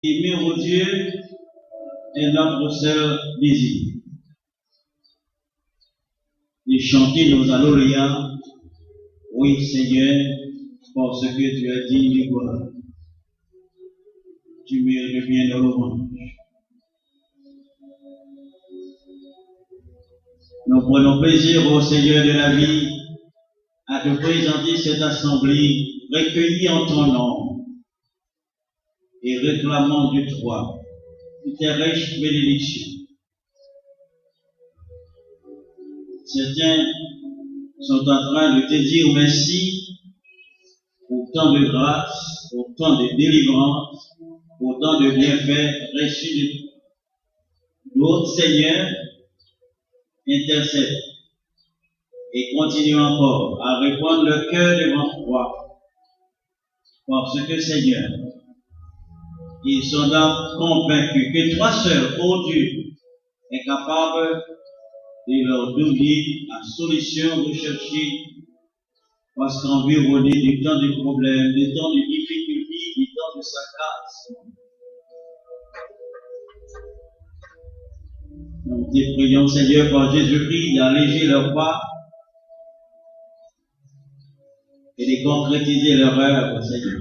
Aimer au Dieu est notre seul désir. De chanter nos alléluia, oui Seigneur, parce que tu es digne de gloire. Tu mérites bien de louange. Nous prenons plaisir au Seigneur de la vie à te présenter cette assemblée recueillie en ton nom et réclamant de toi tes riches bénédictions. Certains sont en train de te dire merci pour tant de grâce, pour tant de délivrance, pour tant de bienfaits reçus de toi. D'autres, Seigneur, intercèdent et continuent encore à répandre le cœur devant toi. Parce que, Seigneur, ils sont donc convaincus que toi seul, ô Dieu, est capable de leur donner la solution recherchée, parce qu'environné de tant de problèmes, de tant de difficultés, de tant de sarcasme, nous te prions, Seigneur, par Jésus-Christ, d'alléger leur pas et de concrétiser leur œuvre, Seigneur.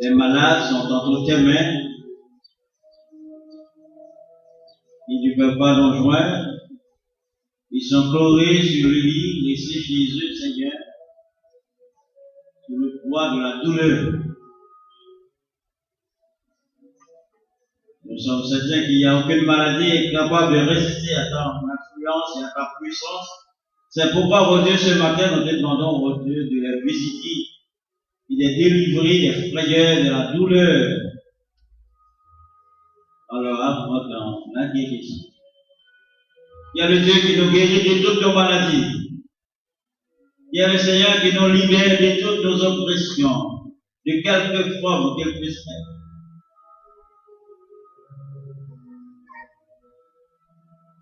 Les malades sont entre tes mains, ils ne peuvent pas nous joindre, ils sont chlorés sur le lit, laissés chez eux, Seigneur, sous le poids de la douleur. Nous sommes certains qu'il n'y a aucune maladie capable de résister à ta influence et à ta puissance. C'est pourquoi, ô Dieu, ce matin, nous te demandons, ô Dieu, de les visiter, de les délivrer des frayeurs, de la douleur, en leur apportant la guérison. Il y a le Dieu qui nous guérit de toutes nos maladies. Il y a le Seigneur qui nous libère de toutes nos oppressions, de quelque forme qu'elles puissent être.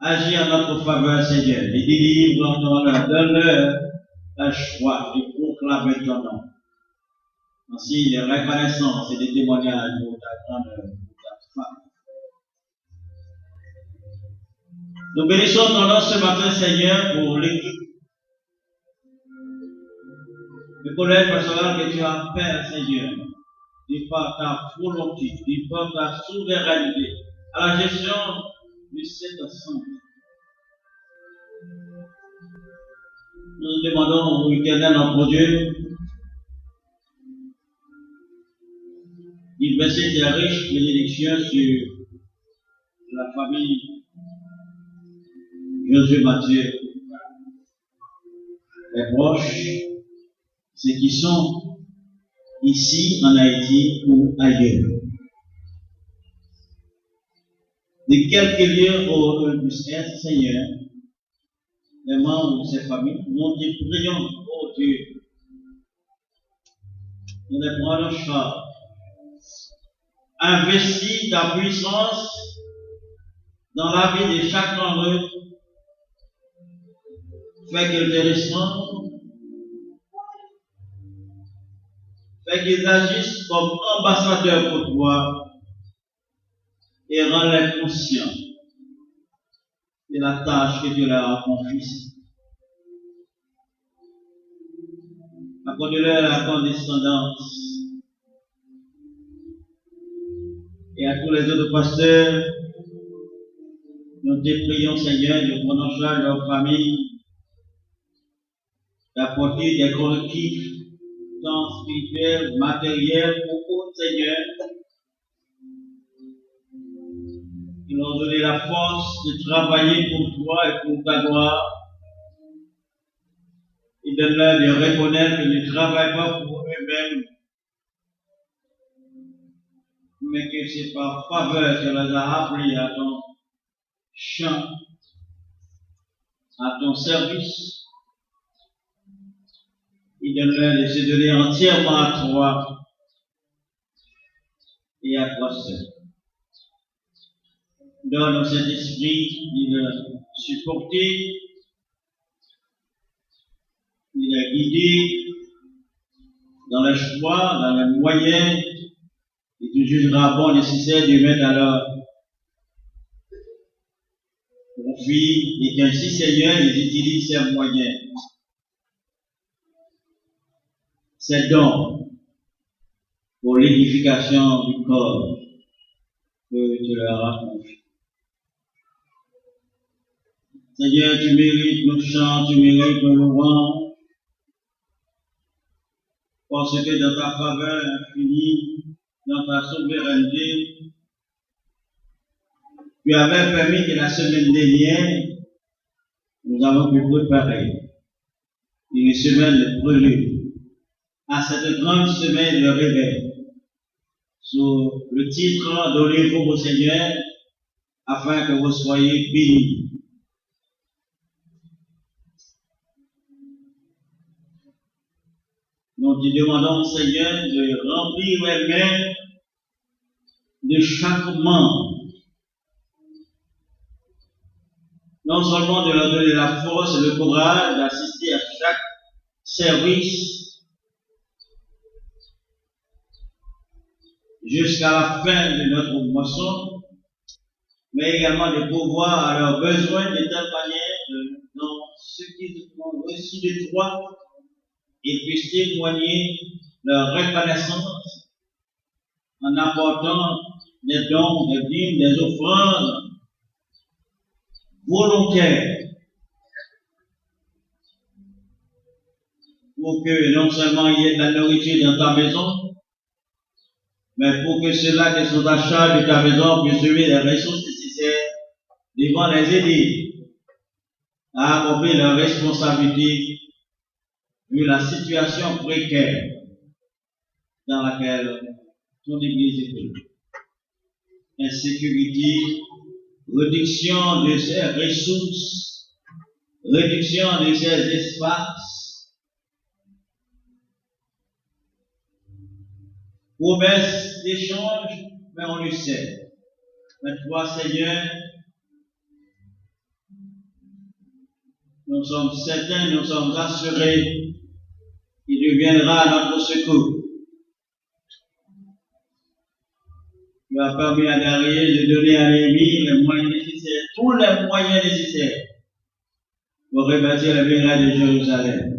Agis en notre faveur, Seigneur, et délivre en ton nom, donne-leur la joie de proclamer ton nom. Ainsi, de reconnaissance et de témoignages pour ta grandeur, pour ta femme. Nous bénissons ton nom ce matin, Seigneur, pour l'équipe de collège pastoral que tu as fait, Seigneur, de par ta volonté, de par ta souveraineté, à la gestion de cette assemblée. Nous demandons au Éternel, notre Dieu, de verser tes riches bénédictions sur la famille Josué Mathieu, les proches, ceux qui sont ici en Haïti ou ailleurs. De quelques lieux où ils puissent être, Seigneur, les membres de ces familles, nous te prions, ô Dieu, de les prendre en charge. Investis ta puissance dans la vie de chaque d'entre eux. Fais qu'ils te ressemblent. Fais qu'ils agissent comme ambassadeurs pour toi et rends-les conscients de la tâche que tu leur as confiée. Accorde-leur la condescendance. Et à tous les autres pasteurs, nous te prions, Seigneur, de prendre en charge leur famille, d'apporter des correctifs, tant spirituels, matériels, pour eux, Seigneur, qui leur donner la force de travailler pour toi et pour ta gloire, et donne-leur de reconnaître qu'ils ne travaillent pas pour eux-mêmes, mais que c'est par faveur que les a appelés à ton champ, à ton service, et donne-leur de se donner entièrement à toi et à toi seul. Donne au Saint-Esprit de le supporter, de le guider dans le choix, dans les moyens et tu jugeras bon nécessaire de mettre à leur profit, et qu'ainsi, Seigneur, ils utilisent ces moyens, ces dons, pour l'édification du corps que tu leur as confié. Seigneur, tu mérites nos chants, tu mérites nos louanges, parce que dans ta faveur infinie, dans ta souveraineté, tu avais permis que la semaine dernière, nous avons pu préparer une semaine de prélude à cette grande semaine de réveil, sous le titre Donnez-vous au Seigneur, afin que vous soyez bénis. Nous te demandons, Seigneur, de remplir les mains de chaque membre, non seulement de leur donner la force et le courage d'assister à chaque service jusqu'à la fin de notre moisson, mais également de pouvoir à leurs besoins de telle manière dans ce qu'ils ont reçu de toi, ils puissent témoigner leur reconnaissance en apportant des dons, des dîmes, des offrandes volontaires pour que non seulement il y ait de la nourriture dans ta maison, mais pour que ceux-là qui sont à charge de ta maison puissent trouver les ressources nécessaires devant les aider à accomplir leurs responsabilités vu la situation précaire dans laquelle ton Église est prise. Insécurité, réduction de ses ressources, réduction de ses espaces, promesse d'échange, mais on le sait. Mais toi, Seigneur, nous sommes certains, nous sommes assurés qu'il viendra à notre secours. Tu as permis à Darius de donner à Néhémie les moyens nécessaires, tous les moyens nécessaires pour rebâtir la muraille de Jérusalem.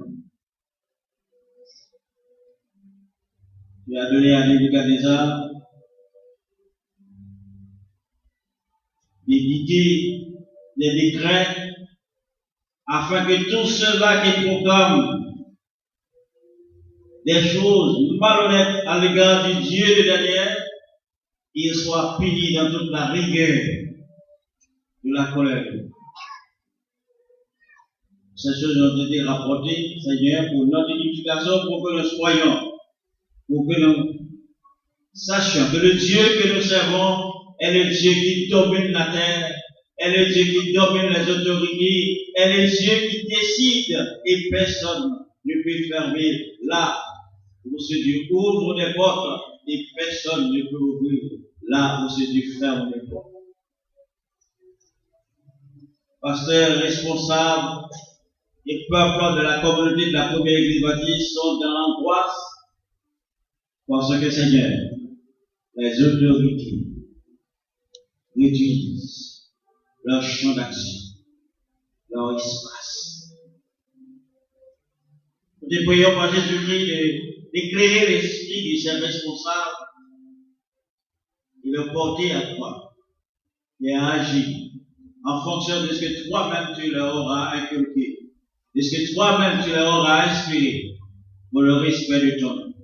Tu as donné à Nebuchadnezzar d'éditer des décrets afin que tous ceux-là qui proclament des choses malhonnêtes à l'égard du Dieu de Daniel, ils soient punis dans toute la rigueur de la colère. Ces choses ont été rapportées, Seigneur, pour notre édification, pour que nous soyons, pour que nous sachions que le Dieu que nous servons est le Dieu qui domine la terre, est le Dieu qui domine les autorités, est le Dieu qui décide et personne ne peut fermer là où ce Dieu ouvre des portes et personne ne peut ouvrir là où ce Dieu ferme les portes. Pasteurs, responsables et peuple de la communauté de la première église baptiste sont dans l'angoisse parce que, Seigneur, les autorités réduisent leur champ d'action, leur espace. Nous te prions par Jésus-Christ d'éclairer l'esprit de ces responsables et de porter à toi et à agir en fonction de ce que toi-même tu leur auras inculqué, de ce que toi-même tu leur auras inspiré pour le respect de ton nom.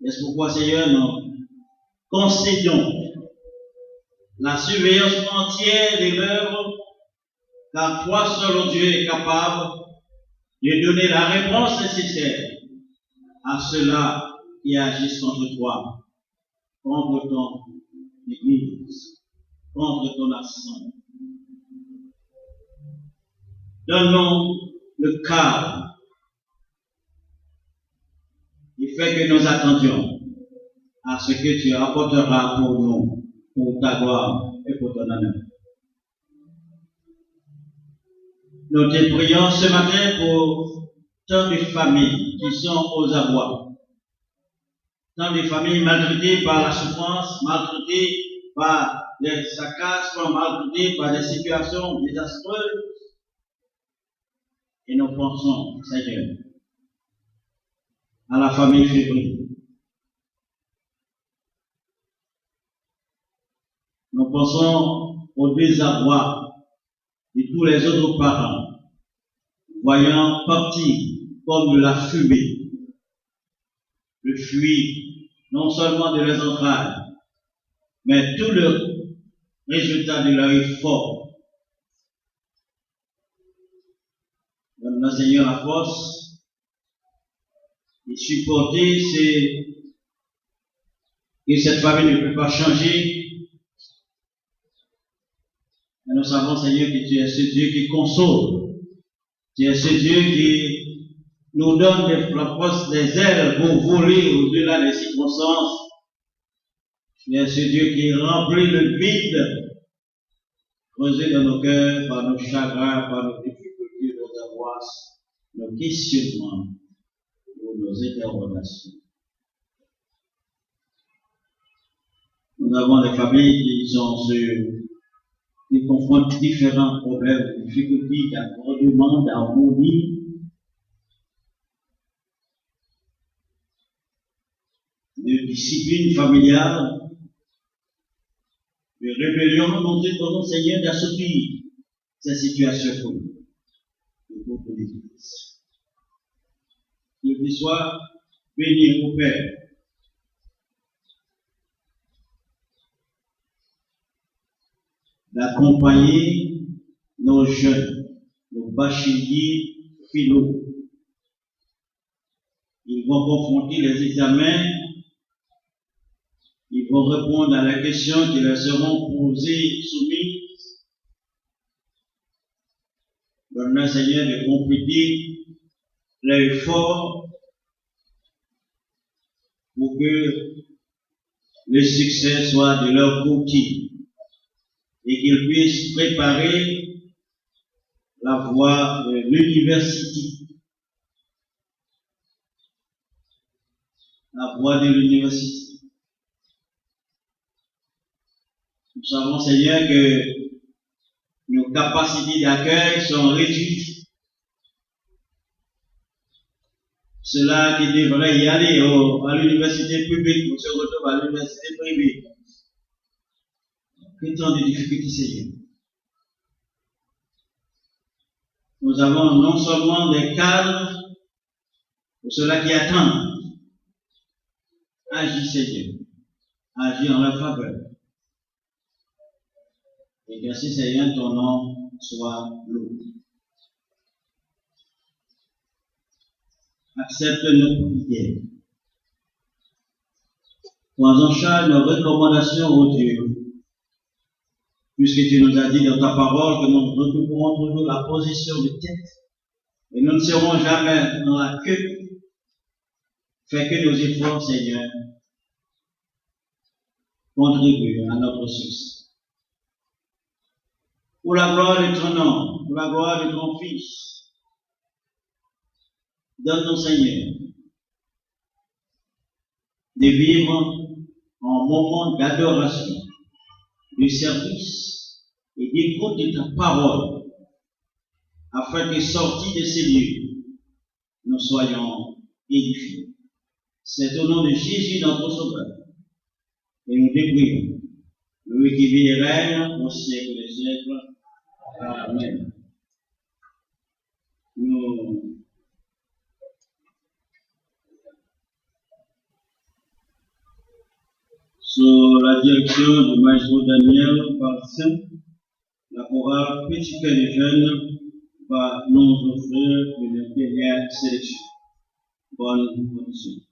Et c'est pourquoi, Seigneur, nous concédons la surveillance entière de l'œuvre, car toi seul, oh Dieu, est capable de donner la réponse nécessaire à ceux-là qui agissent contre toi, contre ton Église, contre ton assemblée. Donne-nous le cadre qui fait que nous attendions à ce que tu apporteras pour nous, pour ta gloire et pour ton honneur. Nous te prions ce matin pour tant de familles qui sont aux abois, Tant de familles maltraitées par la souffrance, maltraitées par les sarcasmes, maltraitées par des situations désastreuses. Et nous pensons, Seigneur, à la famille fébrile. Nous pensons au désarroi de tous les autres parents, voyant partir comme de la fumée, le fuir, non seulement de leurs entrailles, mais tout le résultat de leur effort. Donne-nous, Seigneur, la force de supporter que cette famille ne peut pas changer. Et nous savons, Seigneur, que tu es ce Dieu qui console. Tu es ce Dieu qui nous donne la force des ailes pour voler au-delà des circonstances. Tu es ce Dieu qui remplit le vide creusé dans nos cœurs par nos chagrins, par nos difficultés, nos angoisses, nos questionnements ou nos interrogations. Nous avons des familles qui confrontent différents problèmes, difficultés d'accordement, d'harmonie, de discipline familiale, de rébellion. Nous demandons, Seigneur, d'assouplir ces situations pour nous, pour l'Église. Qu'il soit béni au Père. D'accompagner nos jeunes, nos bacheliers philo. Ils vont confronter les examens, ils vont répondre à la question qui leur seront posées, soumises. Donne-nous, Seigneur, de compléter l'effort pour que le succès soit de leur côté et qu'ils puissent préparer la voie de l'université. La voie de l'université. Nous savons, Seigneur, que nos capacités d'accueil sont réduites. Ceux-là qui devraient y aller à l'université publique, on se retrouve à l'université privée. Que tant de difficultés, Seigneur. Nous avons non seulement des cadres pour ceux-là qui attendent. Agis, Seigneur. Agis en leur faveur. Et que ainsi, Seigneur, ton nom soit loué. Accepte nos prières. Prends en charge nos recommandations au Dieu. Puisque tu nous as dit dans ta parole que nous retrouverons toujours la position de tête et nous ne serons jamais dans la queue. Fais que nos efforts, Seigneur, contribuent à notre succès. Pour la gloire de ton nom, pour la gloire de ton Fils, donne-nous, Seigneur, de vivre en moment d'adoration, de service et d'écoute de ta parole, afin que sortis de ces lieux, nous soyons édifiés. C'est au nom de Jésus, notre Sauveur, et nous décrivons, lui qui vit et règne au siècle des siècles. Amen. Nous sous la direction du maestro Daniel Parsin, la chorale Petit Cœur des Jeunes va nous offrir une dernière sélection. Bonne audition.